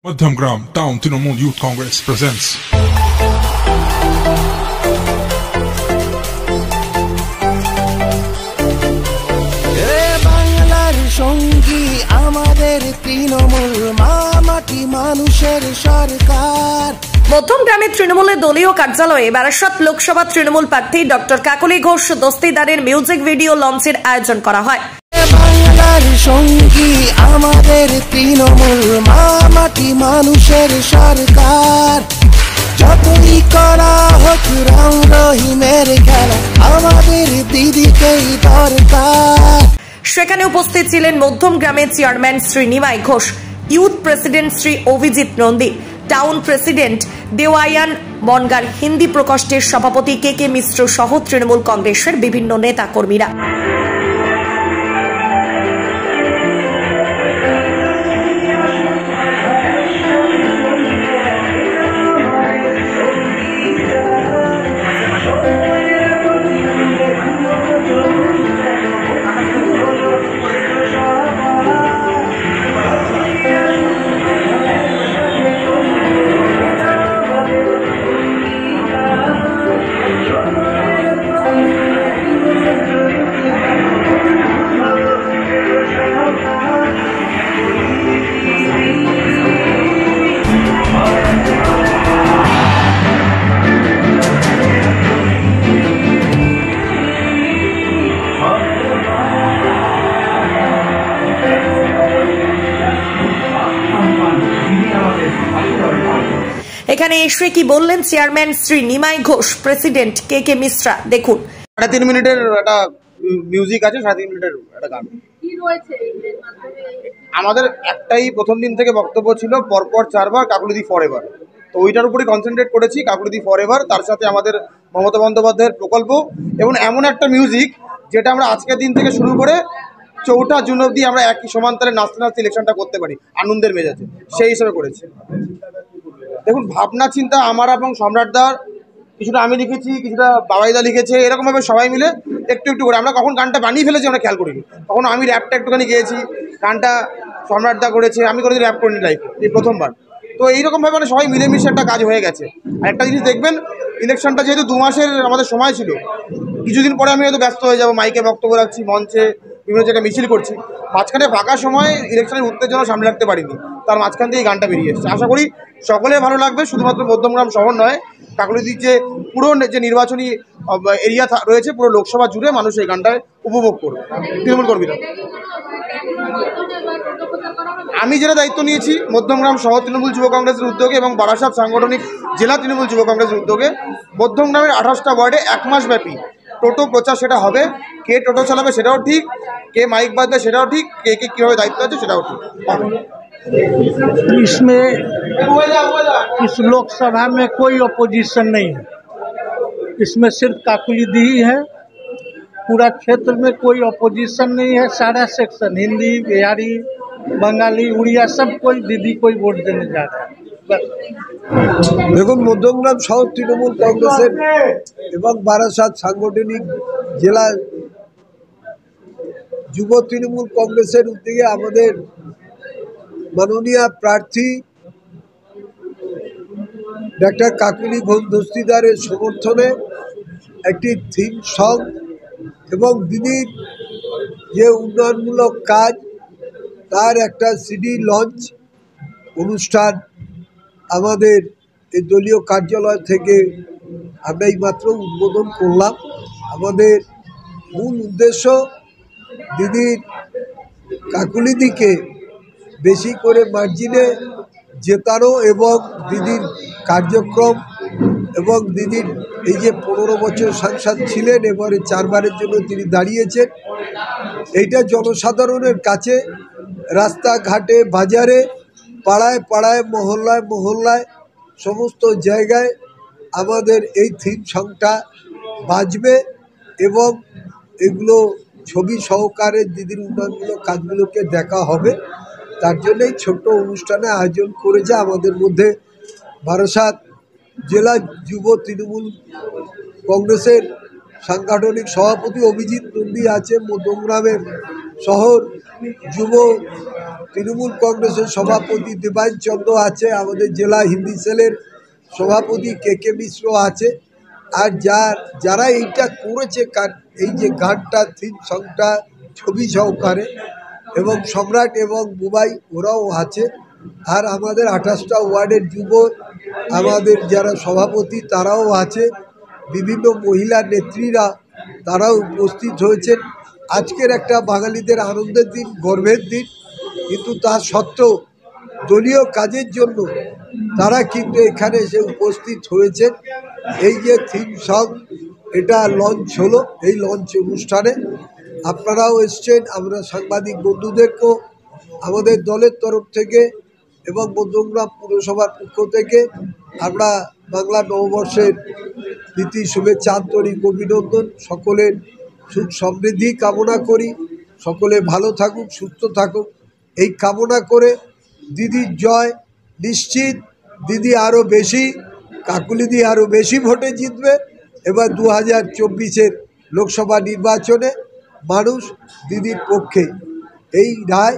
Madhyamgram Town Trinamool Youth Congress presents সঙ্গী আমাদের তৃণমূল মাটি মানুষের সরকার। মধ্যমগ্রামে তৃণমূলের দলীয় কার্যালয়ে বারাসাত লোকসভা তৃণমূল প্রার্থী doctor Kakoli Ghosh দস্তিদারের music video লঞ্চের আয়োজন করা হয়। বাংলার সঙ্গী আমাদের তৃণমূল মাটি মানুষের সরকার। যতই করা হোক রাম রহিমের খেলা আমাদের দিদিকেই দরকার। সেখানে উপস্থিত ছিলেন মধ্যমগ্রামের chairman Shri Nimai Ghosh, youth president Shri Abhijit Nandi, town president দেওয়ায়ান বনগার, হিন্দি প্রকোষ্ঠের সভাপতি কে মিশ্র সহ তৃণমূল কংগ্রেসের বিভিন্ন নেতা কর্মীরা। এখানে এসে কি বললেন চেয়ারম্যান শ্রী নিমাই ঘোষ, প্রেসিডেন্ট কে মিশ্রা, দেখুন। 3.5 মিনিটের একটা মিউজিক আছে, 3.5 মিনিটের একটা গান। আমাদের একটাই প্রথম দিন থেকে বক্তব্য ছিল পরপর 4 বার কাকুলিদি ফরএভার, তো ওইটার উপরই কনসেন্ট্রেট করেছি। কাকুলিদি ফরএভার, তার সাথে আমাদের মমতা বন্দ্যোপাধ্যায়ের প্রকল্প এবং এমন একটা মিউজিক যেটা আমরা আজকের দিন থেকে শুরু করে 4টা জুন অবধি আমরা একই সমান্তরালে নাচতে নাচতে ইলেকশনটা করতে পারি আনন্দের মেজাজে, সেই হিসেবে করেছি। দেখুন, ভাবনা চিন্তা আমার এবং সম্রাটদার, কিছুটা আমি লিখেছি, কিছুটা বাবাইদা লিখেছে, এরকমভাবে সবাই মিলে একটু একটু করে। আমরা কখন গানটা বানিয়ে ফেলেছি আমরা খেয়াল করিনি, তখন আমি র্যাপটা একটুখানি গেয়েছি, গানটা সম্রাটদা করেছে, আমি করেছি র্যাপ করিনি লাইফ, এই প্রথমবার। তো এইরকমভাবে মানে সবাই মিলেমিশে একটা কাজ হয়ে গেছে। আর একটা জিনিস দেখবেন, ইলেকশনটা যেহেতু 2 মাসের আমাদের সময় ছিল, কিছুদিন পরে আমি হয়তো ব্যস্ত হয়ে যাবো, মাইকে বক্তব্য রাখছি, মঞ্চে বিভিন্ন জায়গায় মিছিল করছি, মাঝখানে ফাঁকা সময় ইলেকশনের উত্তেজনা সামনে রাখতে পারিনি, তার মাঝখান দিয়ে এই গানটা বেরিয়ে এসেছে। আশা করি সকলের ভালো লাগবে, শুধুমাত্র মধ্যমগ্রাম শহর নয়, কাকলিদির যে পুরো যে নির্বাচনী এরিয়া রয়েছে পুরো লোকসভা জুড়ে মানুষ এই গানটায় উপভোগ করবে। তৃণমূল কর্মীরা, আমি যেটা দায়িত্ব নিয়েছি মধ্যমগ্রাম শহর তৃণমূল যুব কংগ্রেসের উদ্যোগে এবং বারাসাত সাংগঠনিক জেলা তৃণমূল যুব কংগ্রেসের উদ্যোগে মধ্যমগ্রামের 28টা ওয়ার্ডে 1 মাস ব্যাপী টোটো প্রচার সেটা হবে। কে টোটো চালাবে সেটাও ঠিক, কে মাইক বাজবে সেটাও ঠিক, কে কীভাবে দায়িত্ব আছে সেটাও ঠিক। इसमें इस लोकसभा में कोई अपोजिशन नहीं है, इसमें सिर्फ काकुलिदी ही है। पूरा क्षेत्र में कोई अपोजिशन नहीं है, सारा सेक्शन हिंदी, बिहारी, बंगाली, उड़िया सब कोई दीदी कोई वोट देने जा रहा है। দেখুন, মধ্যমগ্রাম শহর তৃণমূল কংগ্রেসের এবং বারাসাত সাংগঠনিক জেলা যুব তৃণমূল কংগ্রেসের উদ্যোগে আমাদের মাননীয় প্রার্থী ডক্টর কাকলি ঘোষ দস্তিদারের সমর্থনে একটি থিম সং এবং দিদির যে উন্নয়নমূলক কাজ তার একটা সিডি লঞ্চ অনুষ্ঠান আমাদের এই দলীয় কার্যালয় থেকে আমরা এইমাত্র উদ্বোধন করলাম। আমাদের মূল উদ্দেশ্য দিদির কাকুলিদিকে বেশি করে মার্জিনে জেতানো এবং দিদির কার্যক্রম এবং দিদির এই যে 15 বছর সাংসদ ছিলেন, এবারে 4 বারের জন্য তিনি দাঁড়িয়েছেন, এইটা জনসাধারণের কাছে রাস্তাঘাটে, বাজারে, পাড়ায় পাড়ায়, মহল্লায় মহল্লায় সমস্ত জায়গায় আমাদের এই থিম সংটা বাজবে এবং এগুলো ছবি সহকারে দিদির উন্নয়নমূলক কাজগুলোকে দেখা হবে। তার জন্যই ছোট্ট অনুষ্ঠানে আয়োজন করেছে আমাদের মধ্যে বারাসাত জেলা যুব তৃণমূল কংগ্রেসের সাংগঠনিক সভাপতি অভিজিৎ নন্দী আছে, মধ্যমগ্রামের শহর যুব তৃণমূল কংগ্রেসের সভাপতি দেবায়ন চন্দ্র আছে, আমাদের জেলা হিন্দি সেলের সভাপতি কে মিশ্র আছে। আর যারা এইটা করেছে, এই যে গানটা থিম সংটা ছবি সহকারে, এবং সম্রাট এবং বুবাই ওরাও আছে। আর আমাদের 28টা ওয়ার্ডের যুব আমাদের যারা সভাপতি তারাও আছে, বিভিন্ন মহিলা নেত্রীরা তারাও উপস্থিত হয়েছেন। আজকের একটা বাঙালিদের আনন্দের দিন, গর্বের দিন, কিন্তু তা সত্ত্বেও দলীয় কাজের জন্য তারা কিন্তু এখানে এসে উপস্থিত হয়েছেন। এই যে থিম সং এটা লঞ্চ হলো, এই লঞ্চ অনুষ্ঠানে আপনারাও এসছেন। আমরা সাংবাদিক বন্ধুদেরকেও আমাদের দলের তরফ থেকে এবং মধ্যমগ্রাম পুরসভার পক্ষ থেকে আমরা বাংলা নববর্ষের প্রীতি শুভেচ্ছা আন্তরিক অভিনন্দন, সকলের সুখ সমৃদ্ধি কামনা করি, সকলে ভালো থাকুক, সুস্থ থাকুক এই কামনা করে দিদির জয় নিশ্চিত। দিদি আরও বেশি, কাকুলিদি আরও বেশি ভোটে জিতবে। এবার 2024-এর লোকসভা নির্বাচনে মানুষ দিদির পক্ষে, এই রায়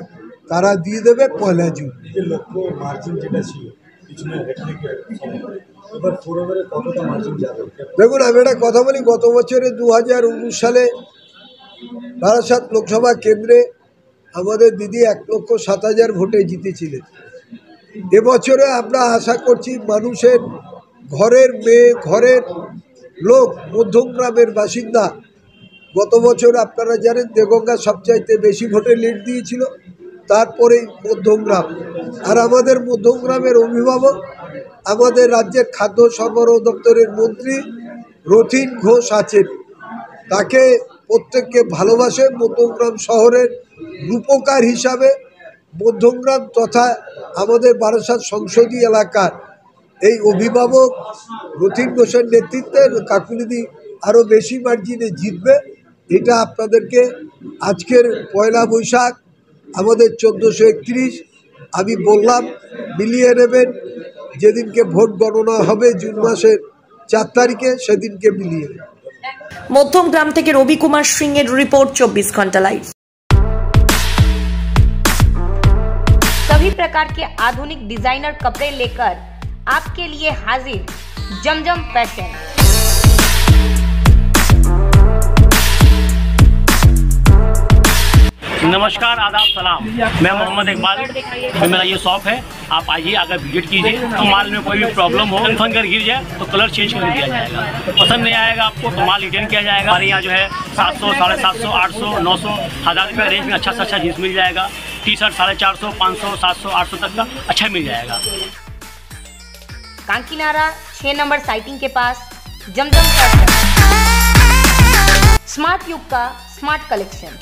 তারা দিয়ে দেবে 1 জুন। লক্ষ্য মার্জিন যেটা ছিল এবার ফোরামের কতটা মার্জিন যাবে? দেখুন, আমি একটা কথা বলি, গত বছরে 2019 সালে বারাসাত লোকসভা কেন্দ্রে আমাদের দিদি 1,07,000 ভোটে জিতেছিলেন। এবছরে আমরা আশা করছি মানুষের ঘরের মেয়ে, ঘরের লোক, মধ্যমগ্রামের বাসিন্দা। গত বছর আপনারা জানেন দেগঙ্গা সবচাইতে বেশি ভোটে লিড দিয়েছিল, তারপরেই মধ্যমগ্রাম। আর আমাদের মধ্যমগ্রামের অভিভাবক আমাদের রাজ্যের খাদ্য সরবরাহ দপ্তরের মন্ত্রী রথীন ঘোষ আছেন। তাকে প্রত্যেককে ভালোবাসে। মধ্যমগ্রাম শহরের রূপকার হিসাবে মধ্যমগ্রাম তথা আমাদের বারাসাত সংসদীয় এলাকার এই অভিভাবক রথীন ঘোষের নেতৃত্বে কাকুলিদি আরও বেশি মার্জিনে জিতবে। এটা আপনাদেরকে আজকের 1 বৈশাখ আমাদের 1431 আমি বললাম, মিলিয়ে নেবেন। যেদিনকে ভোট গণনা হবে জুন মাসের 4 তারিখে, সেদিনকে মিলিয়ে নেবেন। মধ্যমগ্রাম থেকে রবি কুমার সিং এর রিपोर्ट 24 घंटा लाइव। सभी प्रकार के आधुनिक डिजाइनर कपड़े लेकर आपके लिए हाजिर जमजम फैशन। नमस्कार, आदाब, सलाम। मैं मोहम्मद इकबाल, मेरा ये शॉप है। आप आइए, अगर विजिट कीजिए। तो माल में कोई भी प्रॉब्लम हो, फंगर गिर जाए तो कलर चेंज कर दिया जाएगा। पसंद नहीं आएगा आपको तो माल रिटर्न किया जाएगा। हमारे यहाँ जो है 700, 750, 800, 900, 1000 रुपये रेंज में अच्छा से अच्छा जीन्स मिल जाएगा। टी शर्ट 450, 500, 700, 800 तक का अच्छा मिल जाएगा। कांकीनारा 6 नंबर साइटिंग के पास जमजम फैशन। स्मार्ट युग का स्मार्ट कलेक्शन।